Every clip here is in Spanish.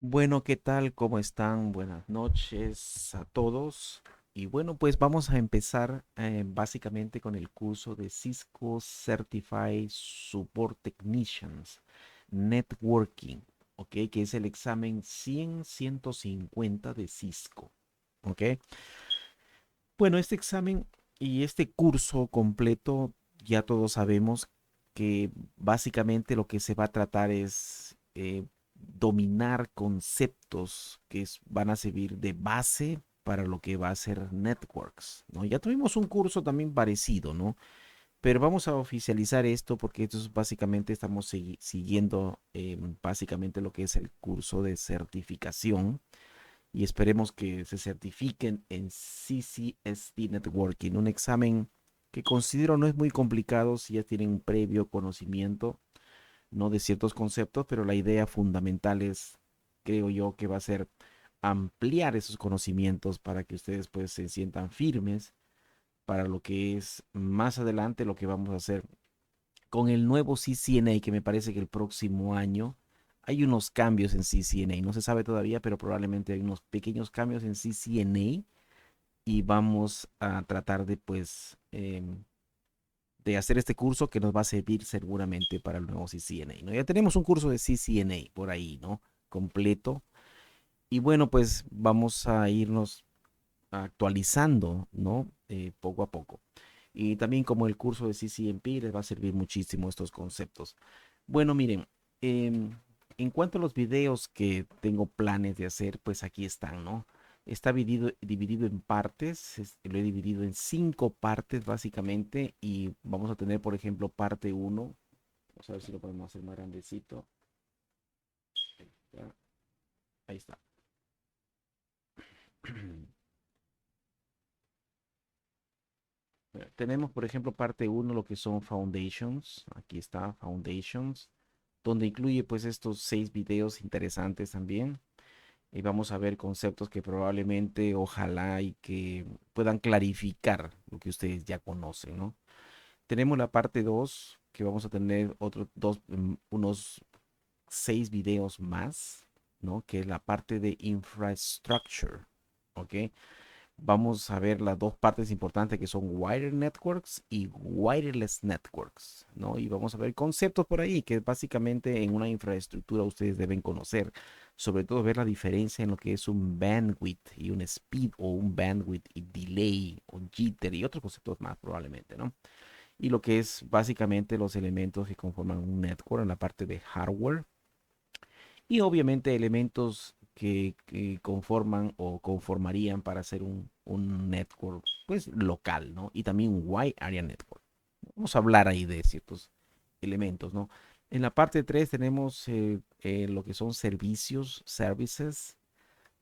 Bueno, ¿qué tal? ¿Cómo están? Buenas noches a todos. Y bueno, pues vamos a empezar básicamente con el curso de Cisco Certified Support Technicians Networking, ¿ok? Que es el examen 100-150 de Cisco, ¿ok? Bueno, este examen y este curso completo, ya todos sabemos que básicamente lo que se va a tratar es dominar conceptos que van a servir de base para lo que va a ser networks, ¿no? Ya tuvimos un curso también parecido, ¿no? Pero vamos a oficializar esto porque esto es básicamente estamos siguiendo básicamente lo que es el curso de certificación y esperemos que se certifiquen en CCSP Networking, un examen que considero no es muy complicado si ya tienen un previo conocimiento, no de ciertos conceptos, pero la idea fundamental es, creo yo, que va a ser ampliar esos conocimientos para que ustedes pues se sientan firmes para lo que es más adelante lo que vamos a hacer con el nuevo CCNA, que me parece que el próximo año hay unos cambios en CCNA. No se sabe todavía, pero probablemente hay unos pequeños cambios en CCNA y vamos a tratar de, pues, de hacer este curso que nos va a servir seguramente para el nuevo CCNA, ¿no? Ya tenemos un curso de CCNA por ahí, ¿no? Completo. Y bueno, pues vamos a irnos actualizando, ¿no? Poco a poco. Y también como el curso de CCNP les va a servir muchísimo estos conceptos. Bueno, miren, en cuanto a los videos que tengo planes de hacer, pues aquí están, ¿no? Está dividido en partes, lo he dividido en 5 partes básicamente y vamos a tener, por ejemplo, parte uno. Vamos a ver si lo podemos hacer más grandecito. Ya, ahí está. Bueno, tenemos, por ejemplo, parte uno lo que son Foundations. Aquí está, Foundations, donde incluye pues estos 6 videos interesantes también. Y vamos a ver conceptos que probablemente, ojalá y que puedan clarificar lo que ustedes ya conocen, ¿no? Tenemos la parte 2 que vamos a tener otros unos 6 videos más, ¿no? Que es la parte de infrastructure, ¿ok? Vamos a ver las dos partes importantes que son wired networks y wireless networks, ¿no? Y vamos a ver conceptos por ahí que básicamente en una infraestructura ustedes deben conocer, sobre todo ver la diferencia en lo que es un bandwidth y un speed o un bandwidth y delay o jitter y otros conceptos más probablemente, ¿no? Y lo que es básicamente los elementos que conforman un network en la parte de hardware y obviamente elementos que conforman o conformarían para hacer un network pues local, ¿no? Y también un wide area network. Vamos a hablar ahí de ciertos elementos, ¿no? En la parte 3 tenemos lo que son servicios, services,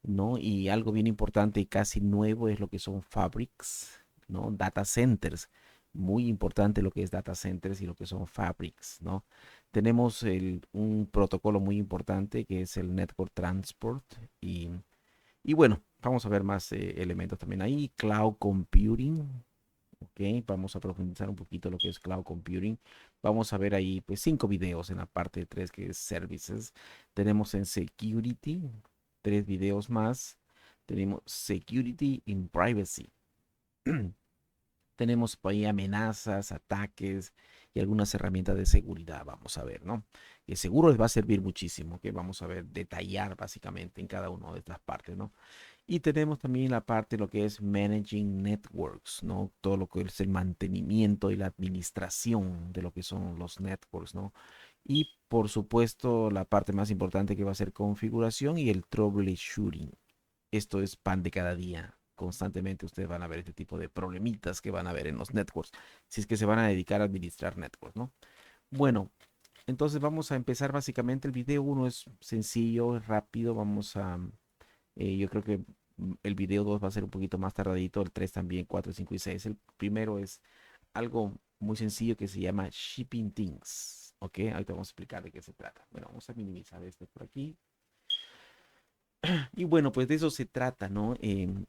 ¿no? Y algo bien importante y casi nuevo es lo que son fabrics, ¿no? Data centers. Muy importante lo que es data centers y lo que son fabrics, ¿no? Tenemos un protocolo muy importante que es el Network Transport y bueno, vamos a ver más elementos también ahí. Cloud Computing, ¿ok? Vamos a profundizar un poquito lo que es Cloud Computing. Vamos a ver ahí pues 5 videos en la parte 3 que es Services. Tenemos en Security 3 videos más. Tenemos Security in Privacy. Tenemos por ahí amenazas, ataques y algunas herramientas de seguridad. Vamos a ver, ¿no? Que seguro les va a servir muchísimo, que vamos a ver, detallar básicamente en cada una de estas partes, ¿no? Y tenemos también la parte de lo que es Managing Networks, ¿no? Todo lo que es el mantenimiento y la administración de lo que son los networks, ¿no? Y por supuesto la parte más importante que va a ser configuración y el troubleshooting. Esto es pan de cada día. Constantemente ustedes van a ver este tipo de problemitas que van a ver en los networks, si es que se van a dedicar a administrar networks, ¿no? Bueno, entonces vamos a empezar básicamente. El video uno es sencillo, es rápido. Yo creo que el video 2 va a ser un poquito más tardadito, el 3 también, 4, 5 y 6. El primero es algo muy sencillo que se llama Shipping Things, ¿ok? Ahorita vamos a explicar de qué se trata. Bueno, vamos a minimizar esto por aquí. Y bueno, pues de eso se trata, ¿no?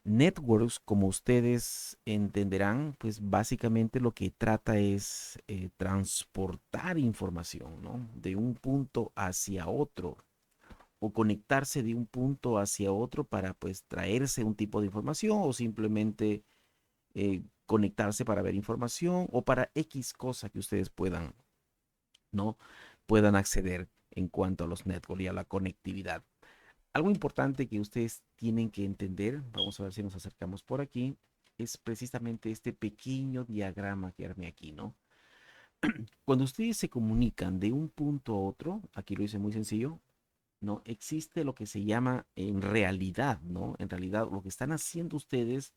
Networks, como ustedes entenderán, pues básicamente lo que trata es transportar información, ¿no? De un punto hacia otro o conectarse de un punto hacia otro para pues traerse un tipo de información o simplemente conectarse para ver información o para X cosa que ustedes puedan, ¿no? Puedan acceder en cuanto a los networks y a la conectividad. Algo importante que ustedes tienen que entender, vamos a ver si nos acercamos por aquí, es precisamente este pequeño diagrama que armé aquí, ¿no? Cuando ustedes se comunican de un punto a otro, aquí lo hice muy sencillo, ¿no? Existe lo que se llama en realidad, ¿no? En realidad lo que están haciendo ustedes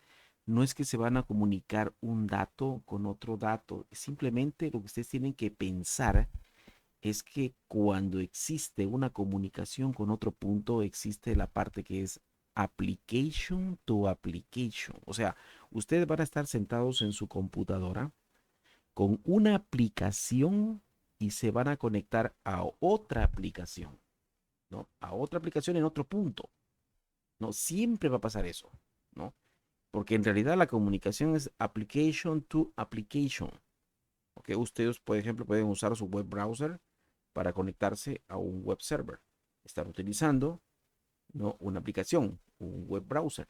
no es que se van a comunicar un dato con otro dato, simplemente lo que ustedes tienen que pensar es que cuando existe una comunicación con otro punto, existe la parte que es application to application. O sea, ustedes van a estar sentados en su computadora con una aplicación y se van a conectar a otra aplicación, ¿no? A otra aplicación en otro punto, ¿no? Siempre va a pasar eso, ¿no? Porque en realidad la comunicación es application to application. ¿Ok? Ustedes, por ejemplo, pueden usar su web browser para conectarse a un web server. Están utilizando, ¿no? Una aplicación, un web browser,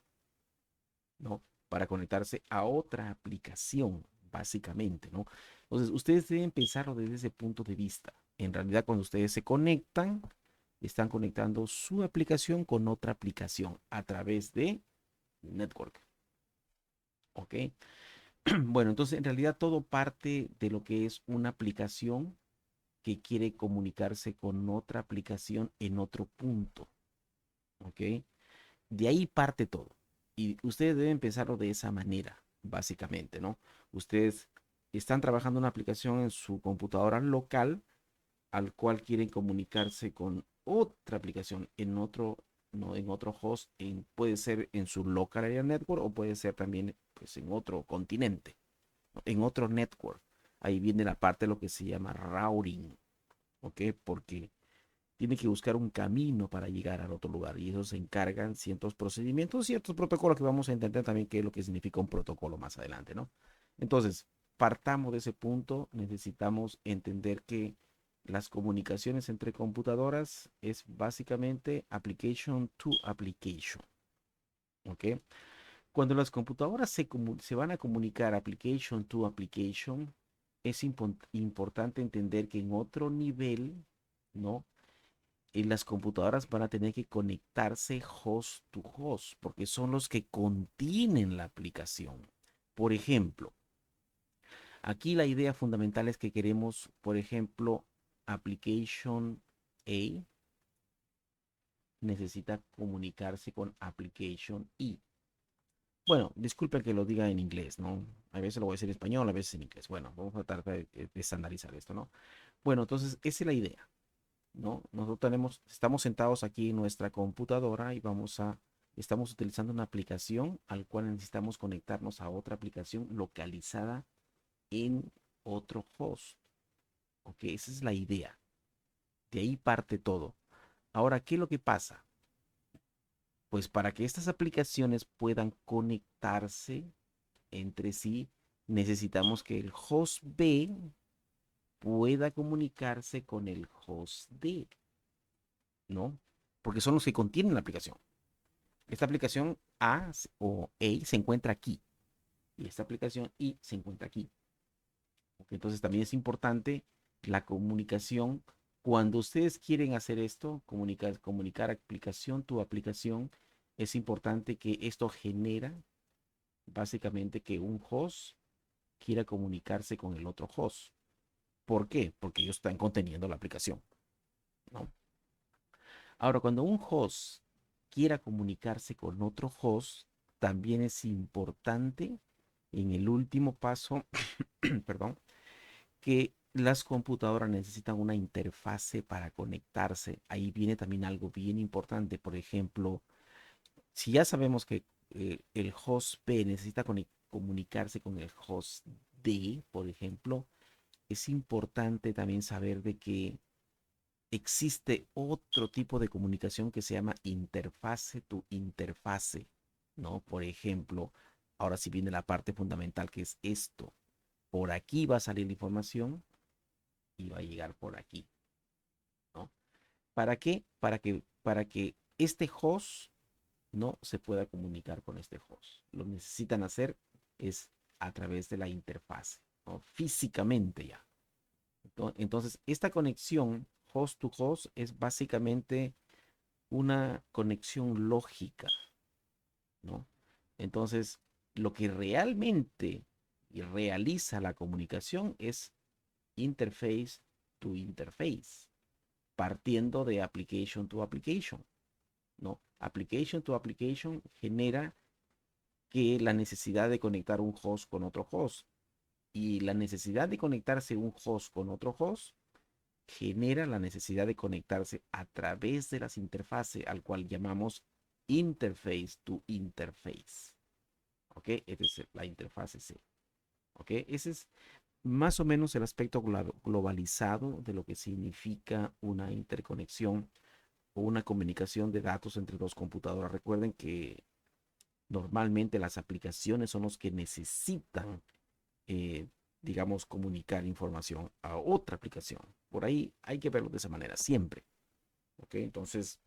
¿no? Para conectarse a otra aplicación, básicamente, ¿no? Entonces, ustedes deben pensarlo desde ese punto de vista. En realidad, cuando ustedes se conectan, están conectando su aplicación con otra aplicación a través de network. ¿Ok? Bueno, entonces en realidad todo parte de lo que es una aplicación que quiere comunicarse con otra aplicación en otro punto. ¿Ok? De ahí parte todo. Y ustedes deben pensarlo de esa manera, básicamente, ¿no? Ustedes están trabajando una aplicación en su computadora local al cual quieren comunicarse con otra aplicación en otro, no, en otro host, puede ser en su local area network o puede ser también pues, en otro continente, ¿no? En otro network. Ahí viene la parte de lo que se llama routing, ¿ok? Porque tiene que buscar un camino para llegar al otro lugar y eso se encargan ciertos procedimientos, ciertos protocolos que vamos a entender también qué es lo que significa un protocolo más adelante, ¿no? Entonces, partamos de ese punto, necesitamos entender que las comunicaciones entre computadoras es básicamente application to application, ¿ok? Cuando las computadoras se van a comunicar application to application, es importante entender que en otro nivel, ¿no? Y las computadoras van a tener que conectarse host to host, porque son los que contienen la aplicación. Por ejemplo, aquí la idea fundamental es que queremos, por ejemplo, application A necesita comunicarse con application E. Bueno, disculpen que lo diga en inglés, ¿no? A veces lo voy a decir en español, a veces en inglés. Bueno, vamos a tratar de estandarizar esto, ¿no? Bueno, entonces esa es la idea. ¿No? Nosotros estamos sentados aquí en nuestra computadora y estamos utilizando una aplicación al cual necesitamos conectarnos a otra aplicación localizada en otro host. Ok, esa es la idea. De ahí parte todo. Ahora, ¿qué es lo que pasa? Pues para que estas aplicaciones puedan conectarse entre sí, necesitamos que el host B pueda comunicarse con el host D, ¿no? Porque son los que contienen la aplicación. Esta aplicación o A se encuentra aquí y esta aplicación I se encuentra aquí. ¿Ok? Entonces también es importante la comunicación. Cuando ustedes quieren hacer esto, comunicar aplicación tu aplicación, es importante que esto genera básicamente que un host quiera comunicarse con el otro host. ¿Por qué? Porque ellos están conteniendo la aplicación, ¿no? Ahora, cuando un host quiera comunicarse con otro host, también es importante en el último paso, perdón, que las computadoras necesitan una interfase para conectarse. Ahí viene también algo bien importante. Por ejemplo, si ya sabemos que el host P necesita comunicarse con el host D, por ejemplo, es importante también saber de que existe otro tipo de comunicación que se llama interfase to interfase, ¿no? Por ejemplo, ahora sí viene la parte fundamental que es esto. Por aquí va a salir la información y va a llegar por aquí, ¿no? ¿Para qué? Para que para que este host no se pueda comunicar con este host. Lo necesitan hacer es a través de la interfase, ¿no? Físicamente ya. Entonces, esta conexión host to host es básicamente una conexión lógica, ¿no? Entonces, lo que realmente realiza la comunicación es interface to interface, partiendo de application to application, ¿no? Application to application genera que la necesidad de conectar un host con otro host y la necesidad de conectarse un host con otro host genera la necesidad de conectarse a través de las interfaces al cual llamamos interface to interface. ¿Ok? Esa es la interfase C. ¿Ok? Ese es más o menos el aspecto globalizado de lo que significa una interconexión o una comunicación de datos entre dos computadoras. Recuerden que normalmente las aplicaciones son los que necesitan, eh, digamos, comunicar información a otra aplicación. Por ahí hay que verlo de esa manera, siempre. ¿Ok? Entonces,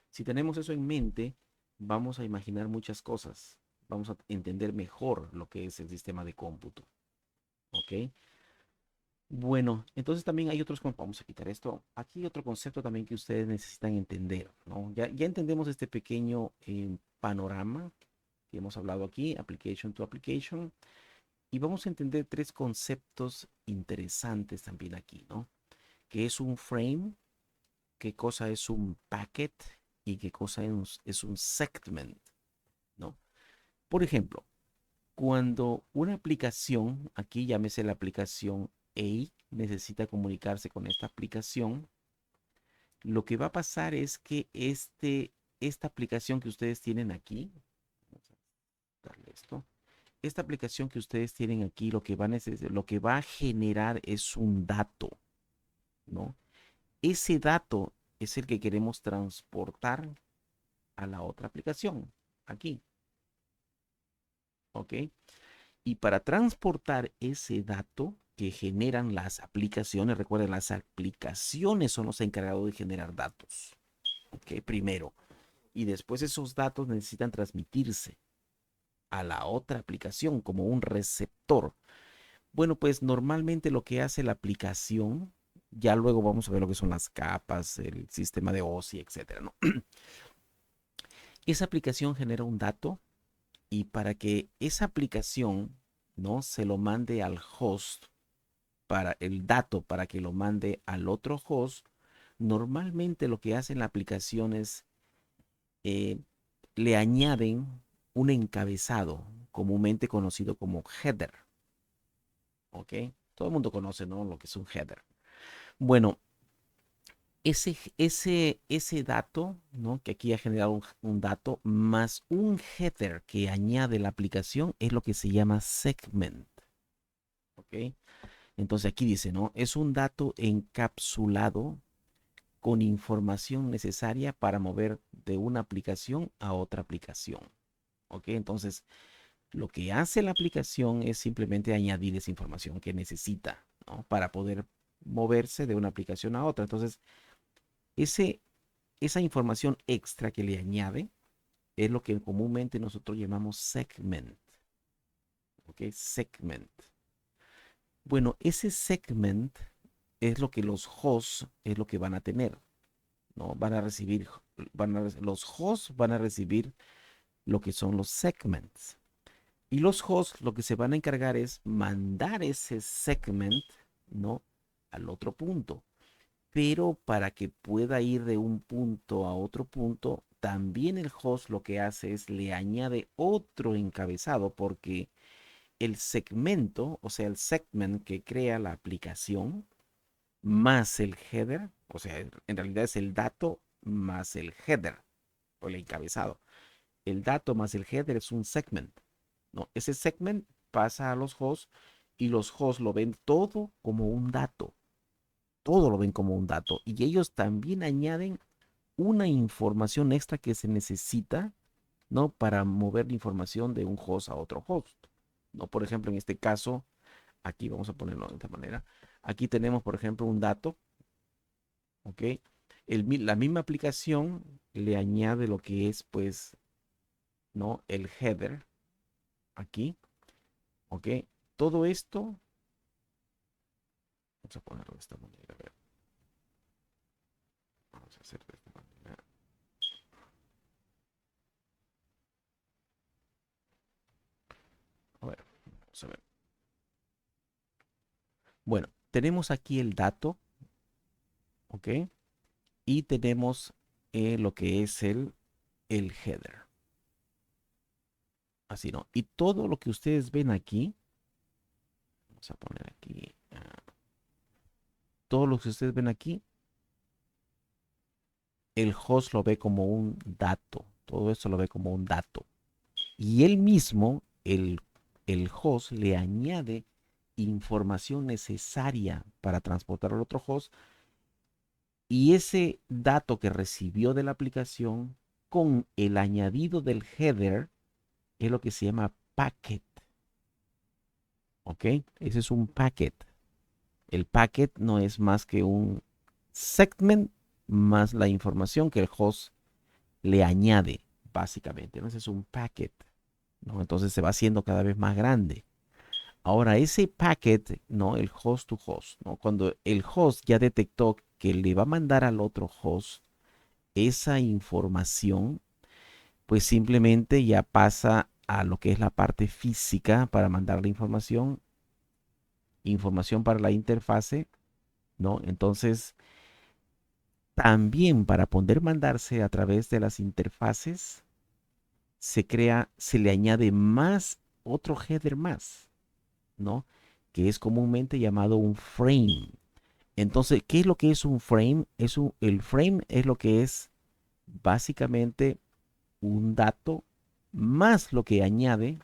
si tenemos eso en mente, vamos a imaginar muchas cosas. Vamos a entender mejor lo que es el sistema de cómputo. ¿Ok? Bueno, entonces también hay otros, vamos a quitar esto. Aquí hay otro concepto también que ustedes necesitan entender, ¿no? Ya entendemos este pequeño panorama que hemos hablado aquí, application to application, y vamos a entender tres conceptos interesantes también aquí, ¿no? ¿Qué es un frame? ¿Qué cosa es un packet? ¿Y qué cosa es un segment? ¿No? Por ejemplo, cuando una aplicación, aquí llámese la aplicación A, necesita comunicarse con esta aplicación, lo que va a pasar es que esta aplicación que ustedes tienen aquí, vamos a darle esto, esta aplicación que ustedes tienen aquí, lo que va a generar es un dato, ¿no? Ese dato es el que queremos transportar a la otra aplicación, aquí, ¿ok? Y para transportar ese dato que generan las aplicaciones, recuerden, las aplicaciones son los encargados de generar datos, ¿ok? Primero. Y después esos datos necesitan transmitirse a la otra aplicación como un receptor. Bueno, pues normalmente lo que hace la aplicación, ya luego vamos a ver lo que son las capas, el sistema de OSI, etcétera, ¿no? Esa aplicación genera un dato y para que esa aplicación, ¿no? Se lo mande al host, para el dato, para que lo mande al otro host, normalmente lo que hace la aplicación es eh, le añaden un encabezado, comúnmente conocido como header. ¿Ok? Todo el mundo conoce, ¿no? Lo que es un header. Bueno, ese dato, ¿no? Que aquí ha generado un dato, más un header que añade la aplicación, es lo que se llama segment. ¿Ok? Entonces aquí dice, ¿no? Es un dato encapsulado con información necesaria para mover de una aplicación a otra aplicación. ¿Ok? Entonces, lo que hace la aplicación es simplemente añadir esa información que necesita, ¿no? Para poder moverse de una aplicación a otra. Entonces, ese, esa información extra que le añade es lo que comúnmente nosotros llamamos segment. ¿Ok? Segment. Bueno, ese segment es lo que los hosts es lo que van a tener, ¿no? Van a recibir, los hosts van a recibir lo que son los segments. Y los hosts lo que se van a encargar es mandar ese segment, ¿no? Al otro punto. Pero para que pueda ir de un punto a otro punto, también el host lo que hace es le añade otro encabezado porque el segmento, o sea, el segment que crea la aplicación, más el header, o sea, en realidad es el dato más el header o el encabezado. El dato más el header es un segment, ¿no? Ese segment pasa a los hosts y los hosts lo ven todo como un dato. Todo lo ven como un dato. Y ellos también añaden una información extra que se necesita, ¿no? Para mover la información de un host a otro host, ¿no? Por ejemplo, en este caso, aquí vamos a ponerlo de esta manera. Aquí tenemos, por ejemplo, un dato, ¿ok? La misma aplicación le añade lo que es, pues, ¿no? El header aquí, ¿ok? Todo esto, vamos a ponerlo de esta manera, a ver, vamos a hacer de esta manera. A ver, vamos a ver. Bueno, tenemos aquí el dato, ¿ok? Y tenemos lo que es el header. Así, ¿no? Y todo lo que ustedes ven aquí, vamos a poner aquí, todo lo que ustedes ven aquí, el host lo ve como un dato. Todo esto lo ve como un dato. Y él mismo, el host, le añade información necesaria para transportar al otro host. Y ese dato que recibió de la aplicación con el añadido del header es lo que se llama packet. ¿Ok? Ese es un packet. El packet no es más que un segment más la información que el host le añade, básicamente, ¿no? Ese es un packet, ¿no? Entonces se va haciendo cada vez más grande. Ahora, ese packet, ¿no? El host to host, ¿no? Cuando el host ya detectó que le va a mandar al otro host esa información, pues simplemente ya pasa a lo que es la parte física para mandar la información, información para la interfase, ¿no? Entonces, también para poder mandarse a través de las interfaces, se le añade más otro header más, ¿no? Que es comúnmente llamado un frame. Entonces, ¿qué es lo que es un frame? El frame es lo que es básicamente un dato más lo que añade,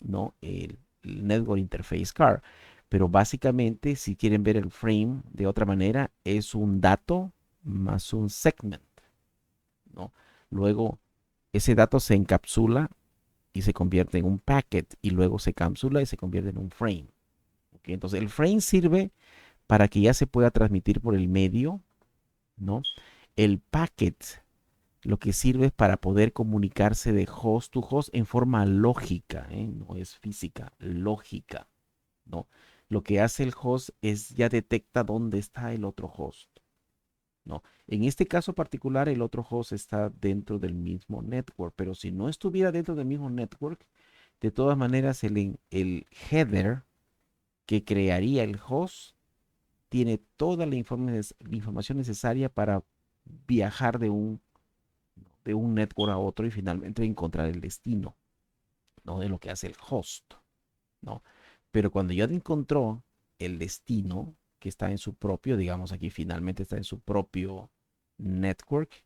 ¿no? El Network Interface Card. Pero básicamente, si quieren ver el frame de otra manera, es un dato más un segment, ¿no? Luego, ese dato se encapsula y se convierte en un packet y luego se capsula y se convierte en un frame. ¿Okay? Entonces, el frame sirve para que ya se pueda transmitir por el medio, ¿no? El packet lo que sirve es para poder comunicarse de host to host en forma lógica, ¿eh? No es física, lógica, ¿no? Lo que hace el host es ya detecta dónde está el otro host, ¿no? En este caso particular, el otro host está dentro del mismo network, pero si no estuviera dentro del mismo network, de todas maneras el header que crearía el host tiene toda la información necesaria para viajar de un network a otro y finalmente encontrar el destino, ¿no? De lo que hace el host, ¿no? Pero cuando ya encontró el destino que está en su propio, digamos aquí finalmente está en su propio network,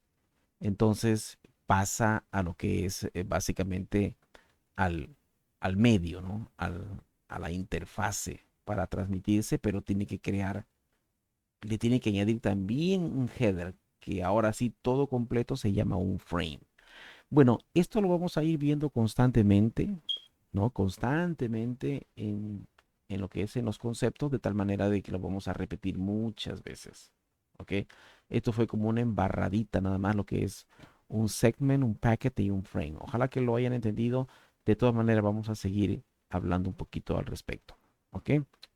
entonces pasa a lo que es básicamente al, al medio, ¿no? A la interfase para transmitirse, pero tiene que crear, le tiene que añadir también un header, que ahora sí todo completo se llama un frame. Bueno, esto lo vamos a ir viendo constantemente, ¿no? Constantemente en lo que es en los conceptos, de tal manera de que lo vamos a repetir muchas veces, ¿ok? Esto fue como una embarradita nada más lo que es un segment, un packet y un frame. Ojalá que lo hayan entendido. De todas maneras, vamos a seguir hablando un poquito al respecto, ¿ok?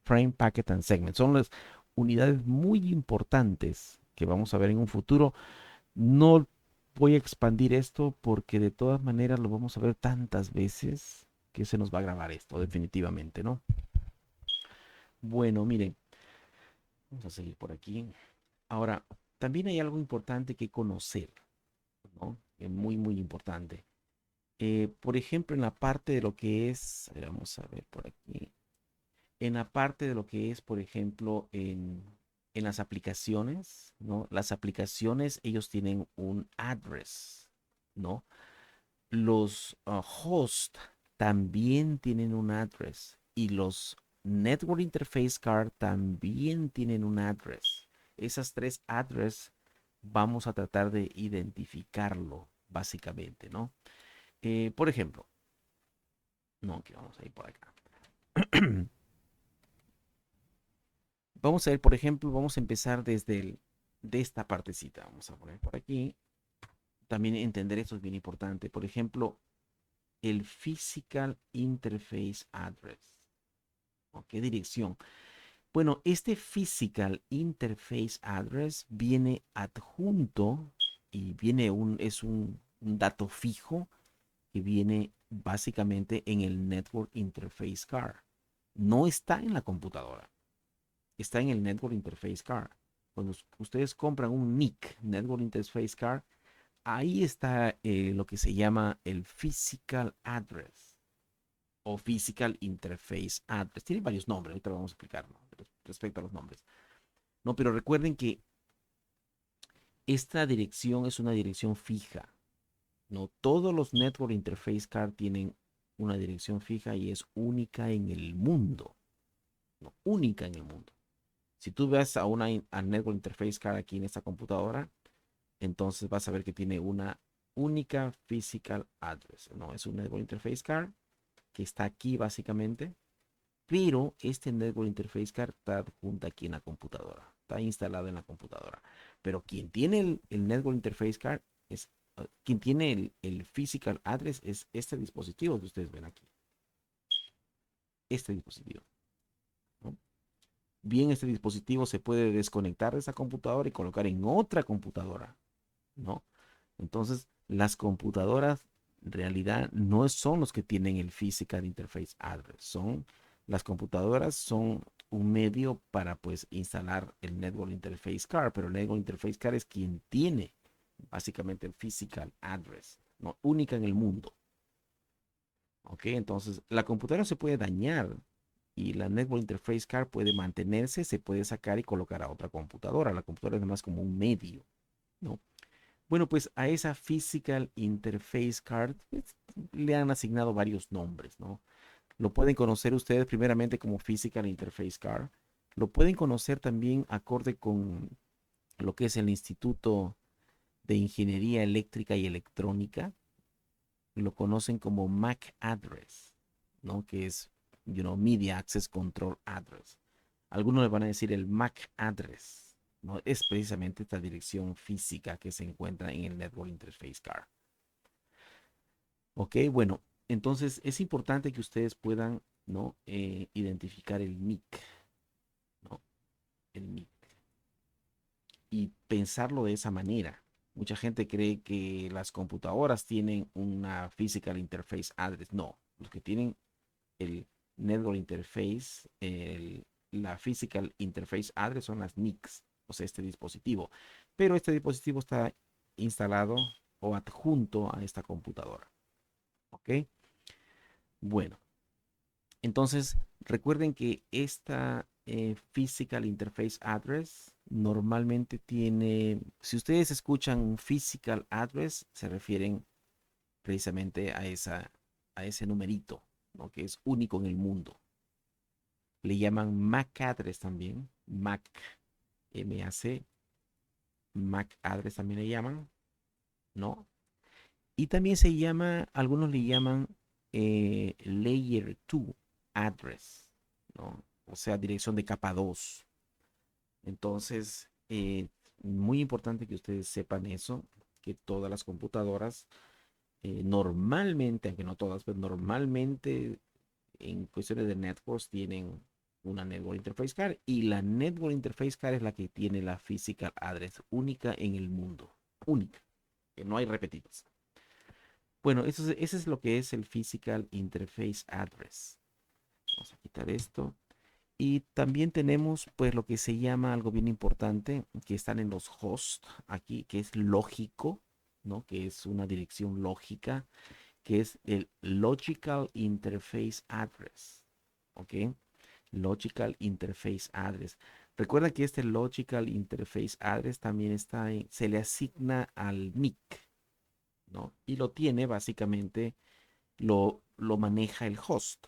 Frame, packet and segment. Son las unidades muy importantes que vamos a ver en un futuro. No voy a expandir esto porque de todas maneras lo vamos a ver tantas veces que se nos va a grabar esto, definitivamente, ¿no? Bueno, miren, vamos a seguir por aquí. Ahora, también hay algo importante que conocer, ¿no? Muy, muy importante. Por ejemplo, en la parte de lo que es, a ver, vamos a ver por aquí, en la parte de lo que es, por ejemplo, en las aplicaciones, ¿no? Las aplicaciones, ellos tienen un address, ¿no? Los hosts también tienen un address y los Network Interface Card también tienen un address. Esas tres address vamos a tratar de identificarlo básicamente, ¿no? Por ejemplo, no, que vamos a ir por acá. Vamos a ver, por ejemplo, vamos a empezar desde el de esta partecita. Vamos a poner por aquí. También entender esto es bien importante. Por ejemplo, el Physical Interface Address. ¿O qué dirección? Bueno, este Physical Interface Address viene adjunto y es un dato fijo que viene básicamente en el Network Interface Card. No está en la computadora, está en el Network Interface Card. Cuando ustedes compran un NIC, Network Interface Card, ahí está lo que se llama el Physical Address o Physical Interface Address. Tiene varios nombres, ahorita lo vamos a explicar, ¿no? Respecto a los nombres. No, pero recuerden que esta dirección es una dirección fija. No todos los Network Interface Card tienen una dirección fija y es única en el mundo. No, única en el mundo. Si tú ves a Network Interface Card aquí en esta computadora, entonces vas a ver que tiene una única physical address. No, es un Network Interface Card que está aquí básicamente, pero este Network Interface Card está adjunta aquí en la computadora, está instalado en la computadora. Pero quien tiene el Network Interface Card es, quien tiene el Physical Address es este dispositivo que ustedes ven aquí, este dispositivo, ¿no? Bien, este dispositivo se puede desconectar de esa computadora y colocar en otra computadora, ¿no? Entonces, las computadoras en realidad no son los que tienen el Physical Interface Address, las computadoras son un medio para pues instalar el Network Interface Card, pero el Network Interface Card es quien tiene básicamente el Physical Address, ¿no? Única en el mundo. ¿Ok? Entonces, la computadora se puede dañar y la Network Interface Card puede mantenerse, se puede sacar y colocar a otra computadora. La computadora es más como un medio, ¿no? Bueno, pues a esa Physical Interface Card pues, le han asignado varios nombres, ¿no? Lo pueden conocer ustedes primeramente como Physical Interface Card. Lo pueden conocer también acorde con lo que es el Instituto de Ingeniería Eléctrica y Electrónica. Lo conocen como MAC Address, ¿no? Que es, Media Access Control Address. Algunos le van a decir el MAC Address, ¿no? Es precisamente esta dirección física que se encuentra en el Network Interface Card. Ok, bueno, entonces es importante que ustedes puedan, ¿no? Identificar el NIC, ¿no? El NIC. Y pensarlo de esa manera. Mucha gente cree que las computadoras tienen una Physical Interface Address. No, los que tienen el Network Interface, la Physical Interface Address son las NICs, o sea, este dispositivo. Pero este dispositivo está instalado o adjunto a esta computadora. ¿Ok? Bueno, entonces recuerden que esta Physical Interface Address normalmente tiene, si ustedes escuchan un Physical Address, se refieren precisamente a ese numerito, ¿no? Que es único en el mundo. Le llaman MAC address también, MAC, MAC, MAC address también le llaman, ¿no? Y también se llama, algunos le llaman Layer 2 address, ¿no? O sea, dirección de capa 2. Entonces, muy importante que ustedes sepan eso, que todas las computadoras, normalmente, aunque no todas, pero normalmente en cuestiones de networks tienen una Network Interface Card y la Network Interface Card es la que tiene la Physical Address única en el mundo. Única, que no hay repetidas. Bueno, eso es lo que es el Physical Interface Address. Vamos a quitar esto. Y también tenemos pues lo que se llama algo bien importante, que están en los hosts aquí, que es lógico, ¿no? Que es una dirección lógica, que es el Logical Interface Address, ¿ok? Logical Interface Address. Recuerda que este Logical Interface Address también se le asigna al NIC, ¿no? Y lo tiene básicamente, lo maneja el host,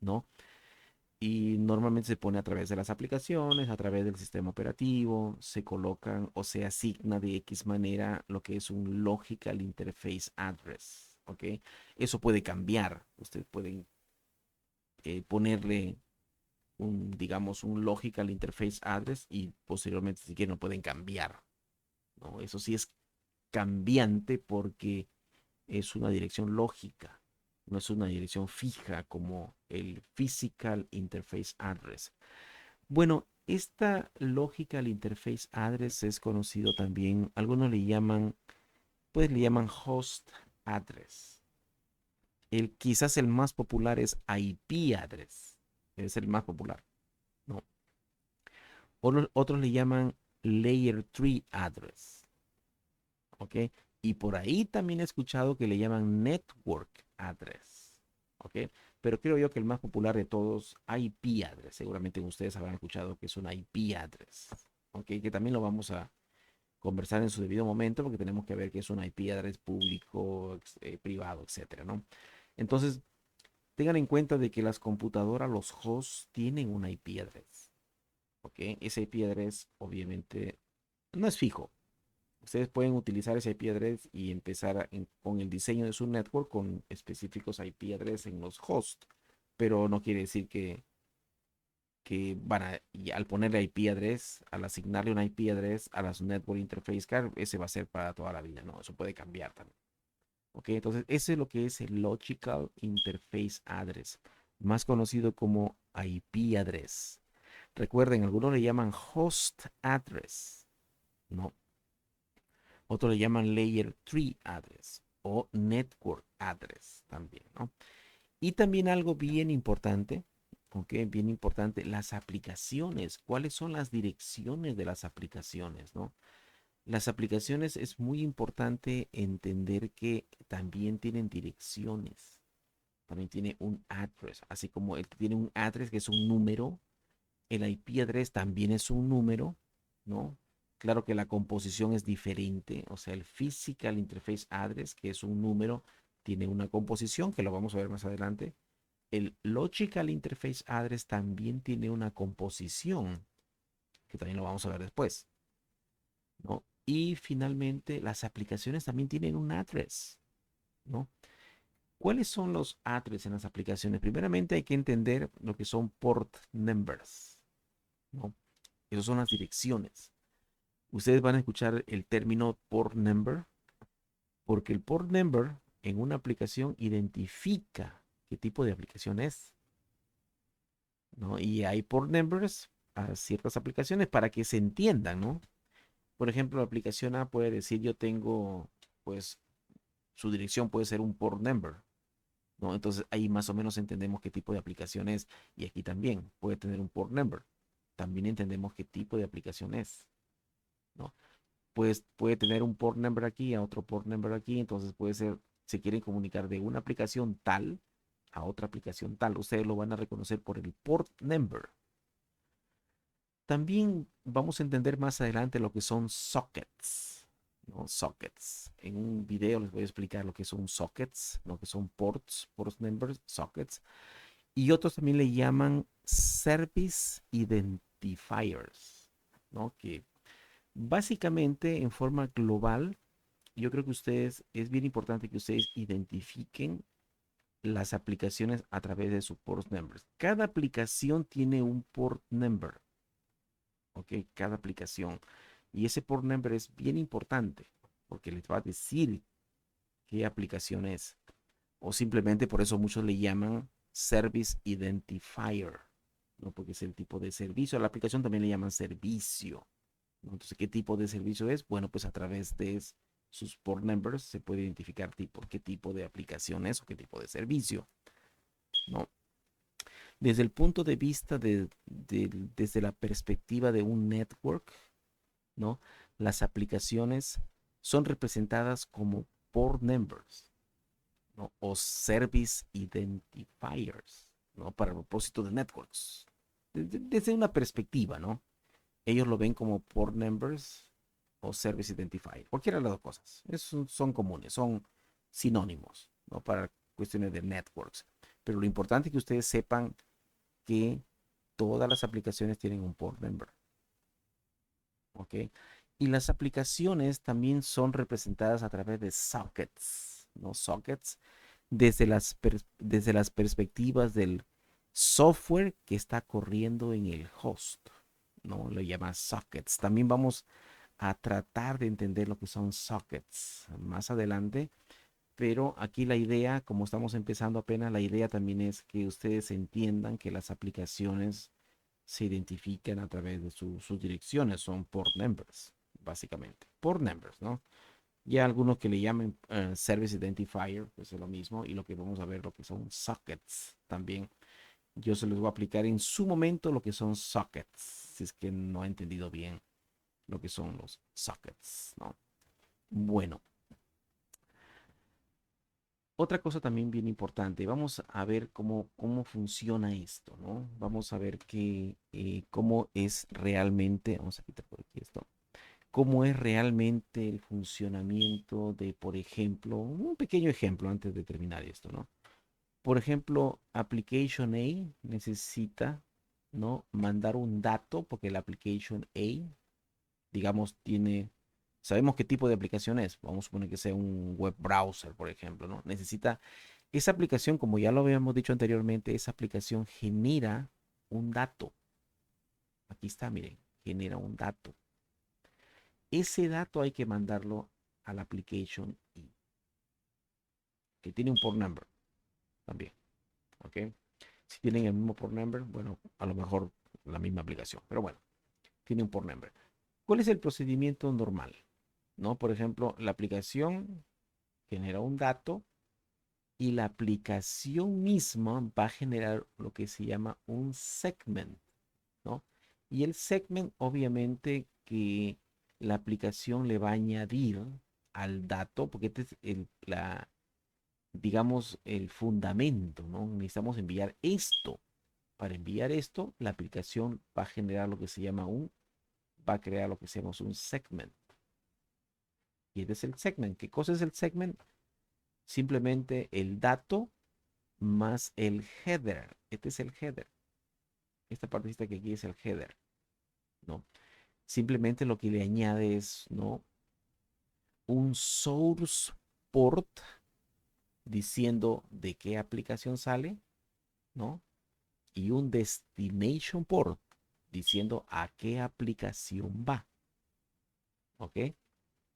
¿no? Y normalmente se pone a través de las aplicaciones, a través del sistema operativo, se colocan o se asigna de X manera lo que es un Logical Interface Address, ¿ok? Eso puede cambiar. Ustedes pueden ponerle digamos, un logical interface address y posteriormente si quieren lo pueden cambiar, ¿no? Eso sí es cambiante porque es una dirección lógica, no es una dirección fija como el physical interface address. Bueno, esta logical interface address es conocido también, algunos le llaman, pues le llaman host address. Quizás el más popular es IP address, es el más popular, ¿no? Otros le llaman layer 3 address, ¿ok? Y por ahí también he escuchado que le llaman network address, ¿ok? Pero creo yo que el más popular de todos, IP address. Seguramente ustedes habrán escuchado que es una IP address, ¿ok? Que también lo vamos a conversar en su debido momento porque tenemos que ver que es un IP address público, privado, etcétera, ¿no? Entonces, tengan en cuenta de que las computadoras, los hosts, tienen una IP address, ¿ok? Ese IP address obviamente no es fijo. Ustedes pueden utilizar ese IP address y empezar con el diseño de su network con específicos IP address en los hosts, pero no quiere decir que van a, y al ponerle IP address, al asignarle un IP address a las Network Interface Card, ese va a ser para toda la vida, ¿no? Eso puede cambiar también. ¿Ok? Entonces, ese es lo que es el Logical Interface Address, más conocido como IP address. Recuerden, algunos le llaman host address, ¿no? Otros le llaman layer 3 address o network address también, ¿no? Y también algo bien importante, ¿ok? Bien importante, las aplicaciones. ¿Cuáles son las direcciones de las aplicaciones, no? Las aplicaciones es muy importante entender que también tienen direcciones. También tiene un address, así como el que tiene un address que es un número, el IP address también es un número, ¿no? Claro que la composición es diferente, o sea, el Physical Interface Address, que es un número, tiene una composición que lo vamos a ver más adelante. El Logical Interface Address también tiene una composición, que también lo vamos a ver después, ¿no? Y finalmente, las aplicaciones también tienen un address, ¿no? ¿Cuáles son los address en las aplicaciones? Primeramente hay que entender lo que son port numbers, ¿no? Esas son las direcciones. Ustedes van a escuchar el término port number porque el port number en una aplicación identifica qué tipo de aplicación es, ¿no? Y hay port numbers a ciertas aplicaciones para que se entiendan, ¿no? Por ejemplo, la aplicación A puede decir yo tengo, pues, su dirección puede ser un port number, ¿no? Entonces ahí más o menos entendemos qué tipo de aplicación es. Y aquí también puede tener un port number. También entendemos qué tipo de aplicación es, ¿no? Pues puede tener un port number aquí, a otro port number aquí, entonces puede ser, se quieren comunicar de una aplicación tal a otra aplicación tal. Ustedes lo van a reconocer por el port number. También vamos a entender más adelante lo que son sockets, ¿no? Sockets. En un video les voy a explicar lo que son sockets, lo que son ports numbers, sockets. Y otros también le llaman service identifiers, ¿no? Que básicamente en forma global, yo creo que ustedes, es bien importante que ustedes identifiquen las aplicaciones a través de su port numbers. Cada aplicación tiene un port number. ¿Ok? Cada aplicación. Y ese port number es bien importante porque les va a decir qué aplicación es. O simplemente por eso muchos le llaman Service Identifier, ¿no? Porque es el tipo de servicio. A la aplicación también le llaman servicio, ¿no? Entonces, ¿qué tipo de servicio es? Bueno, pues a través de sus port numbers se puede identificar qué tipo de aplicación es o qué tipo de servicio, ¿no? Desde el punto de vista desde la perspectiva de un network, ¿no? Las aplicaciones son representadas como port numbers, ¿no? O service identifiers, ¿no? Para el propósito de networks. Desde una perspectiva, ¿no? Ellos lo ven como port numbers o service identifier, cualquiera de las dos cosas. Son comunes, son sinónimos, ¿no? Para cuestiones de networks. Pero lo importante es que ustedes sepan que todas las aplicaciones tienen un port number. ¿Ok? Y las aplicaciones también son representadas a través de sockets, ¿no? Sockets desde las perspectivas del software que está corriendo en el host, ¿no? Lo llama sockets. También vamos a tratar de entender lo que son sockets más adelante, pero aquí la idea, como estamos empezando apenas, la idea también es que ustedes entiendan que las aplicaciones se identifican a través de sus direcciones, son port numbers, básicamente, port numbers, ¿no? Ya algunos que le llamen Service Identifier, pues es lo mismo, y lo que vamos a ver lo que son sockets también. Yo se los voy a aplicar en su momento lo que son sockets, si es que no he entendido bien lo que son los sockets, ¿no? Bueno, otra cosa también bien importante, vamos a ver cómo funciona esto, ¿no? Vamos a ver cómo es realmente, vamos a quitar por aquí esto, cómo es realmente el funcionamiento de, por ejemplo, un pequeño ejemplo antes de terminar esto, ¿no? Por ejemplo, Application A necesita, ¿no? Mandar un dato porque la Application A, digamos, sabemos qué tipo de aplicación es. Vamos a suponer que sea un web browser, por ejemplo, ¿no? Necesita, esa aplicación, como ya lo habíamos dicho anteriormente, esa aplicación genera un dato. Aquí está, miren, genera un dato. Ese dato hay que mandarlo a la application y que tiene un port number también, ¿ok? Si tienen el mismo port number, bueno, a lo mejor la misma aplicación, pero bueno, tiene un port number. ¿Cuál es el procedimiento normal? ¿No? Por ejemplo, la aplicación genera un dato y la aplicación misma va a generar lo que se llama un segment, ¿no? Y el segment, obviamente, que la aplicación le va a añadir al dato, porque este es digamos, el fundamento, ¿no? Necesitamos enviar esto. Para enviar esto, la aplicación va a generar lo que se llama va a crear lo que se llama un segment. Y este es el segment. ¿Qué cosa es el segment? Simplemente el dato más el header. Este es el header. Esta partecita que aquí es el header, ¿no? Simplemente lo que le añade es, ¿no? Un source port diciendo de qué aplicación sale, ¿no? Y un destination port diciendo a qué aplicación va, ¿ok?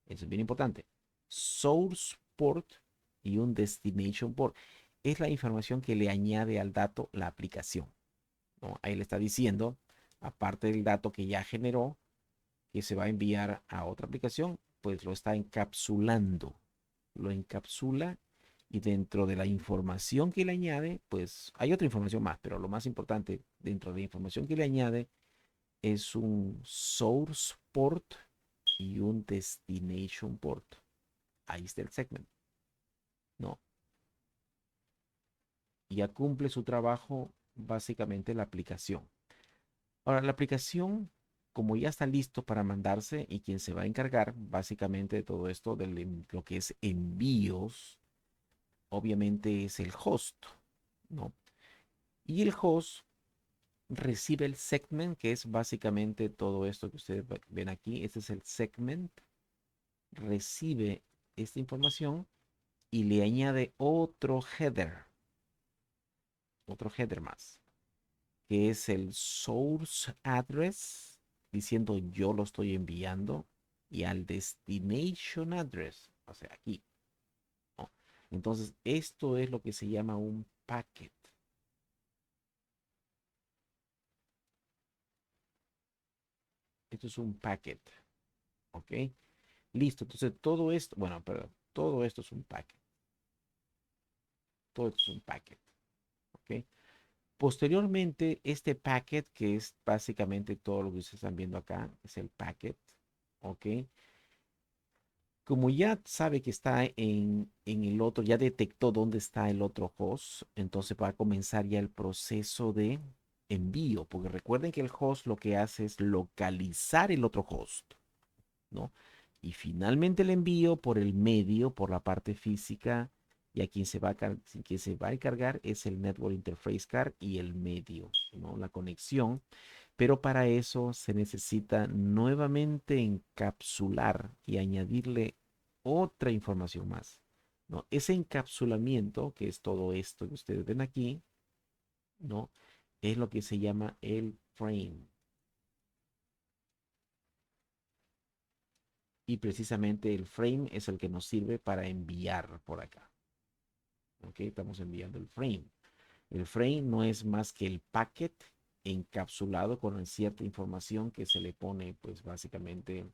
Eso es bien importante. Source port y un destination port es la información que le añade al dato la aplicación, ¿no? Ahí le está diciendo, aparte del dato que ya generó, que se va a enviar a otra aplicación, pues lo está encapsulando. Lo encapsula y dentro de la información que le añade, pues hay otra información más, pero lo más importante dentro de la información que le añade es un source port y un destination port. Ahí está el segment, ¿no? Ya cumple su trabajo básicamente la aplicación. Ahora, la aplicación, como ya está listo para mandarse y quien se va a encargar básicamente de todo esto, de lo que es envíos, obviamente es el host, ¿no? Y el host recibe el segment, que es básicamente todo esto que ustedes ven aquí. Este es el segment. Recibe esta información y le añade otro header más, que es el source address, diciendo yo lo estoy enviando, y al destination address, o sea, aquí, ¿no? Entonces, esto es lo que se llama un packet. Esto es un packet, ¿ok? Listo, entonces todo esto, bueno, perdón, todo esto es un packet. Todo esto es un packet, ¿ok? Posteriormente, este packet, que es básicamente todo lo que ustedes están viendo acá, es el packet, ¿ok? Como ya sabe que está en el otro, ya detectó dónde está el otro host, entonces va a comenzar ya el proceso de envío, porque recuerden que el host lo que hace es localizar el otro host, ¿no? Y finalmente el envío por el medio, por la parte física, y a quien se va a encargar es el Network Interface Card y el medio, ¿no? La conexión. Pero para eso se necesita nuevamente encapsular y añadirle otra información más, ¿no? Ese encapsulamiento, que es todo esto que ustedes ven aquí, ¿no? es lo que se llama el frame. Y precisamente el frame es el que nos sirve para enviar por acá. ¿Ok? Estamos enviando el frame. El frame no es más que el packet encapsulado con cierta información que se le pone, pues básicamente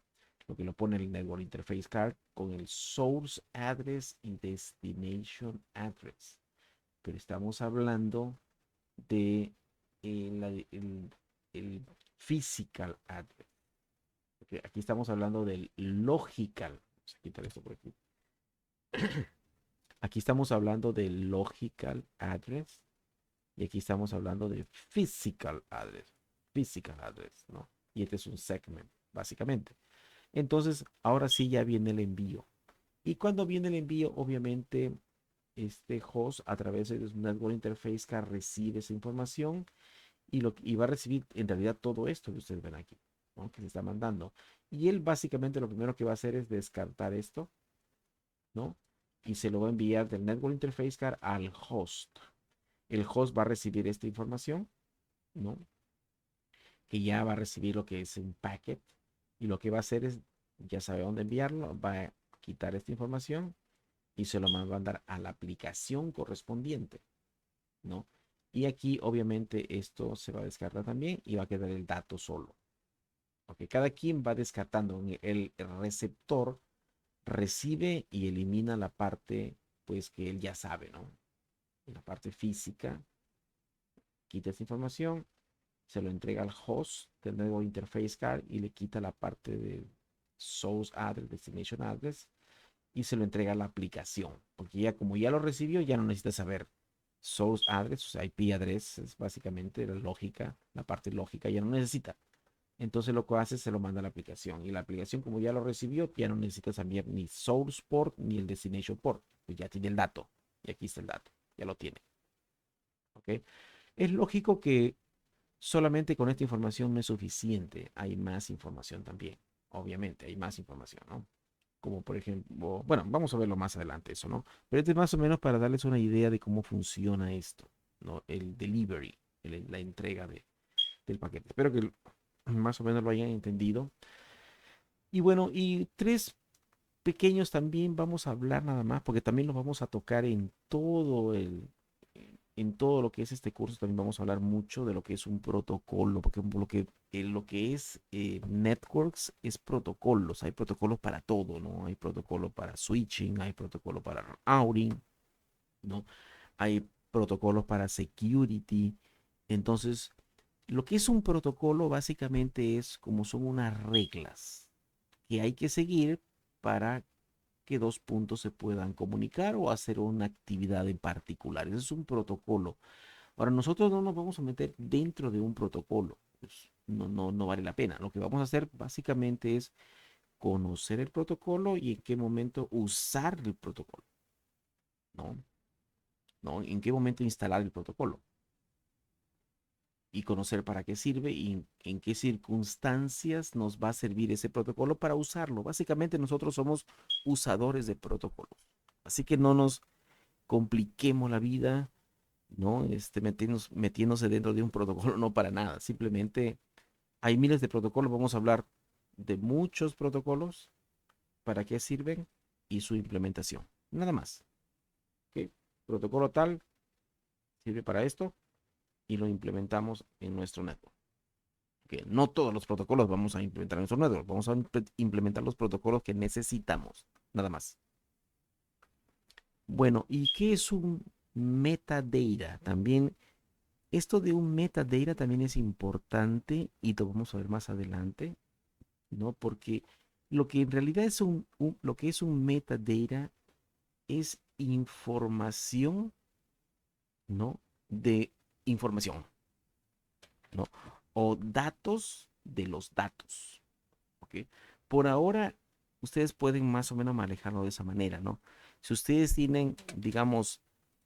lo que lo pone el Network Interface Card con el source address y destination address. Pero estamos hablando de el physical address. Okay, aquí estamos hablando del logical. Vamos a quitar esto por aquí. Aquí estamos hablando del logical address y aquí estamos hablando de physical address. Physical address, ¿no? Y este es un segment, básicamente. Entonces, ahora sí ya viene el envío. Y cuando viene el envío, obviamente, este host a través de su Network Interface Card recibe esa información y va a recibir en realidad todo esto que ustedes ven aquí, ¿no? Que se está mandando. Y él básicamente lo primero que va a hacer es descartar esto, ¿no? Y se lo va a enviar del Network Interface Card al host. El host va a recibir esta información, ¿no? Que ya va a recibir lo que es un packet y lo que va a hacer es, ya sabe dónde enviarlo, va a quitar esta información y se lo va a mandar a la aplicación correspondiente, ¿no? Y aquí obviamente esto se va a descartar también y va a quedar el dato solo. ¿Ok? Cada quien va descartando. El receptor recibe y elimina la parte pues que él ya sabe, ¿no? La parte física, quita esta información, se lo entrega al host del nuevo interface card y le quita la parte de source address, destination address y se lo entrega a la aplicación. Porque ya como ya lo recibió, ya no necesita saber source address, o sea, IP address es básicamente la lógica, la parte lógica, ya no necesita. Entonces lo que hace es se lo manda a la aplicación. Y la aplicación, como ya lo recibió, ya no necesita cambiar ni source port ni el destination port. Pues ya tiene el dato. Y aquí está el dato. Ya lo tiene. ¿Ok? Es lógico que solamente con esta información no es suficiente. Hay más información también. Obviamente, hay más información, ¿no? Como por ejemplo, bueno, vamos a verlo más adelante eso, ¿no? Pero este es más o menos para darles una idea de cómo funciona esto, ¿no? El delivery, la entrega del paquete. Espero que más o menos lo hayan entendido. Y bueno, y tres pequeños también vamos a hablar nada más, porque también los vamos a tocar en todo lo que es este curso, también vamos a hablar mucho de lo que es un protocolo, porque lo que es networks es protocolos, hay protocolos para todo, ¿no? Hay protocolo para switching, hay protocolo para routing, ¿no? Hay protocolos para security. Entonces, lo que es un protocolo básicamente es como son unas reglas que hay que seguir para que dos puntos se puedan comunicar o hacer una actividad en particular. Ese es un protocolo. Ahora, nosotros no nos vamos a meter dentro de un protocolo. Pues, no vale la pena. Lo que vamos a hacer básicamente es conocer el protocolo y en qué momento usar el protocolo, ¿no? ¿No? En qué momento instalar el protocolo y conocer para qué sirve y en qué circunstancias nos va a servir ese protocolo para usarlo. Básicamente nosotros somos usadores de protocolos. Así que no nos compliquemos la vida, ¿no? Metiéndose dentro de un protocolo, no para nada. Simplemente hay miles de protocolos. Vamos a hablar de muchos protocolos, para qué sirven y su implementación. Nada más. ¿Ok? Protocolo tal sirve para esto y lo implementamos en nuestro network. Que no todos los protocolos vamos a implementar en nuestro network. Vamos a implementar los protocolos que necesitamos. Nada más. Bueno, ¿y qué es un metadata? También esto de un metadata también es importante y lo vamos a ver más adelante, ¿no? Porque lo que en realidad es lo que es un metadata es información, ¿no? De información, ¿no? O datos de los datos, ¿ok? Por ahora, ustedes pueden más o menos manejarlo de esa manera, ¿no? Si ustedes tienen, digamos,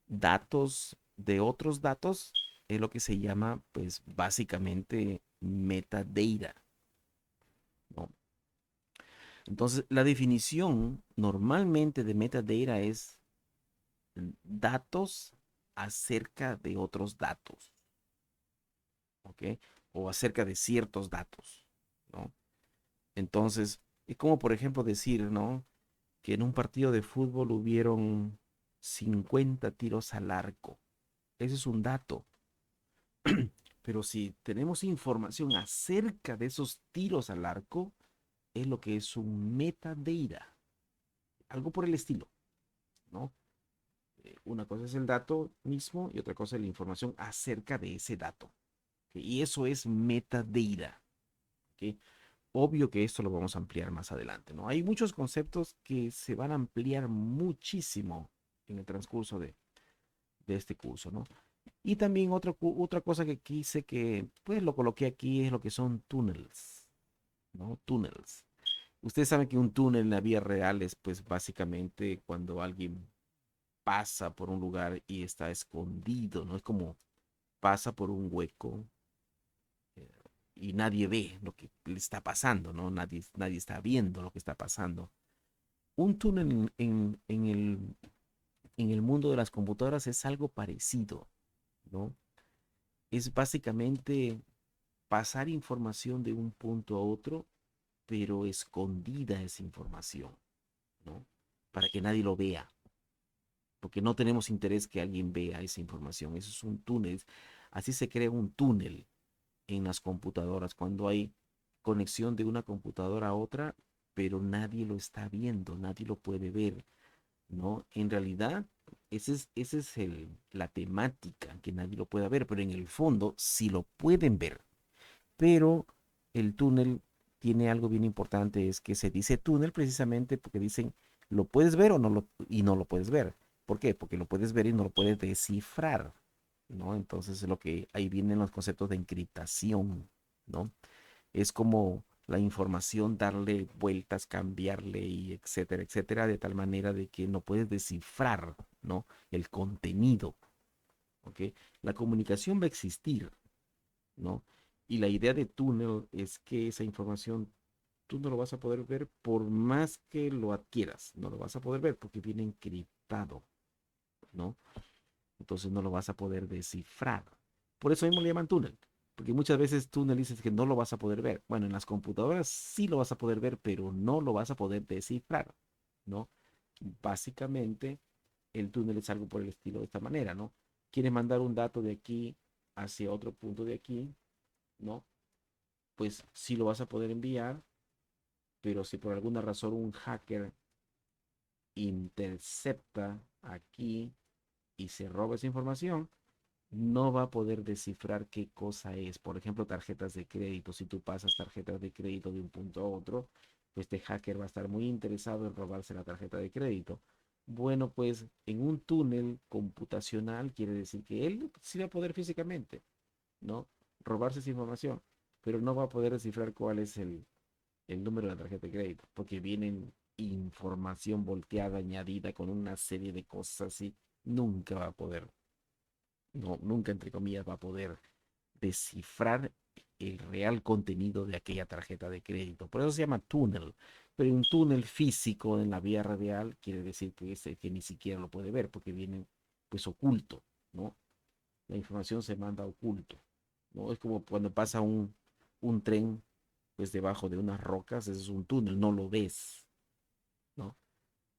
datos de otros datos, es lo que se llama, pues, básicamente metadata, ¿no? Entonces, la definición normalmente de metadata es datos acerca de otros datos, ¿ok? O acerca de ciertos datos, ¿no? Entonces, es como por ejemplo decir, ¿no? Que en un partido de fútbol hubieron 50 tiros al arco. Ese es un dato. Pero si tenemos información acerca de esos tiros al arco, es lo que es un metadata. Algo por el estilo, ¿no? Una cosa es el dato mismo y otra cosa es la información acerca de ese dato. ¿Ok? Y eso es metadata. ¿Ok? Obvio que esto lo vamos a ampliar más adelante, ¿no? Hay muchos conceptos que se van a ampliar muchísimo en el transcurso de este curso, ¿no? Y también otra cosa que quise que, pues lo coloqué aquí es lo que son túneles, ¿no? Túneles. Ustedes saben que un túnel en la vía real es pues básicamente cuando alguien pasa por un lugar y está escondido, ¿no? Es como pasa por un hueco eh, y nadie ve lo que le está pasando, ¿no? Nadie está viendo lo que está pasando. Un túnel en el mundo de las computadoras es algo parecido, ¿no? Es básicamente pasar información de un punto a otro, pero escondida esa información, ¿no? Para que nadie lo vea, porque no tenemos interés que alguien vea esa información. Eso es un túnel. Así se crea un túnel en las computadoras, cuando hay conexión de una computadora a otra, pero nadie lo está viendo, nadie lo puede ver, ¿no? En realidad, esa es la temática, que nadie lo pueda ver, pero en el fondo sí lo pueden ver. Pero el túnel tiene algo bien importante, es que se dice túnel precisamente porque dicen, lo puedes ver o no y no lo puedes ver. ¿Por qué? Porque lo puedes ver y no lo puedes descifrar, ¿no? Entonces es lo que ahí vienen los conceptos de encriptación, ¿no? Es como la información darle vueltas, cambiarle y etcétera, etcétera, de tal manera de que no puedes descifrar, ¿no? El contenido, ¿ok? La comunicación va a existir, ¿no? Y la idea de túnel es que esa información tú no lo vas a poder ver por más que lo adquieras, no lo vas a poder ver porque viene encriptado, ¿no? Entonces no lo vas a poder descifrar. Por eso mismo le llaman túnel, porque muchas veces túnel dices que no lo vas a poder ver. Bueno, en las computadoras sí lo vas a poder ver, pero no lo vas a poder descifrar, ¿no? Básicamente, el túnel es algo por el estilo de esta manera, ¿no? Quieres mandar un dato de aquí hacia otro punto de aquí, ¿no? Pues sí lo vas a poder enviar, pero si por alguna razón un hacker intercepta aquí y se roba esa información, no va a poder descifrar qué cosa es. Por ejemplo, tarjetas de crédito. Si tú pasas tarjetas de crédito de un punto a otro, pues este hacker va a estar muy interesado en robarse la tarjeta de crédito. Bueno, pues en un túnel computacional quiere decir que él sí va a poder físicamente, ¿no? Robarse esa información, pero no va a poder descifrar cuál es el número de la tarjeta de crédito, porque vienen información volteada, añadida con una serie de cosas y nunca va a poder, no, nunca entre comillas va a poder descifrar el real contenido de aquella tarjeta de crédito. Por eso se llama túnel. Pero un túnel físico en la vía radial quiere decir que, que ni siquiera lo puede ver porque viene pues oculto, ¿no? La información se manda oculto, ¿no? Es como cuando pasa un tren pues debajo de unas rocas, eso es un túnel, no lo ves, ¿no?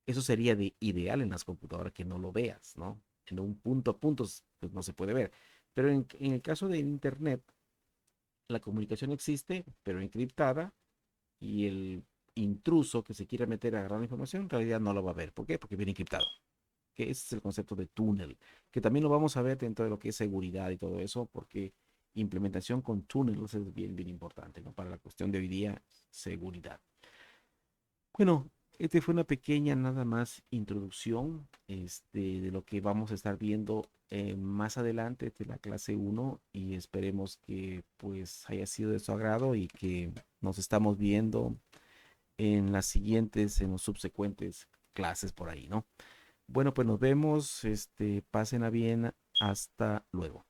Eso sería de ideal en las computadoras que no lo veas, ¿no? En un punto a punto pues no se puede ver. Pero en el caso de Internet, la comunicación existe, pero encriptada, y el intruso que se quiera meter a agarrar la información, en realidad no lo va a ver. ¿Por qué? Porque viene encriptado. Que ese es el concepto de túnel, que también lo vamos a ver dentro de lo que es seguridad y todo eso, porque implementación con túneles es bien, bien importante, ¿no? Para la cuestión de hoy día, seguridad. Bueno, este fue una pequeña nada más introducción de lo que vamos a estar viendo más adelante de la clase uno, y esperemos que pues haya sido de su agrado y que nos estamos viendo en las siguientes, en los subsecuentes clases por ahí, ¿no? Bueno, pues nos vemos, pásenla bien, hasta luego.